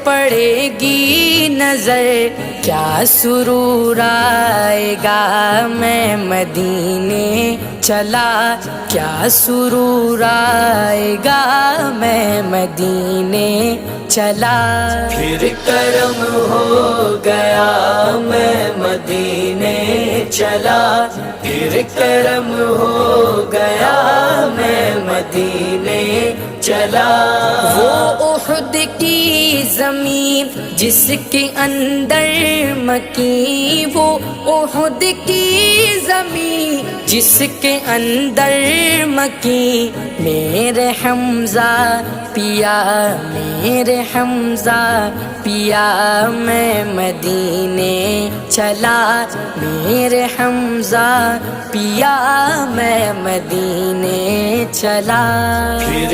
پڑے گی نظر کیا سرور آئے گا، میں مدینے چلا کیا سرور آئے گا، میں مدینے چلا۔ پھر کرم ہو گیا میں مدینے چلا، پھر کرم ہو گیا میں مدینے چلا۔ وہ احد کی زمین جس کے اندر مکی، وہ احد کی زمین جس کے اندر مکی، میرے حمزہ پیا میرے حمزہ پیا، میں مدینے چلا میرے حمزہ پیا، میں مدینے چلا۔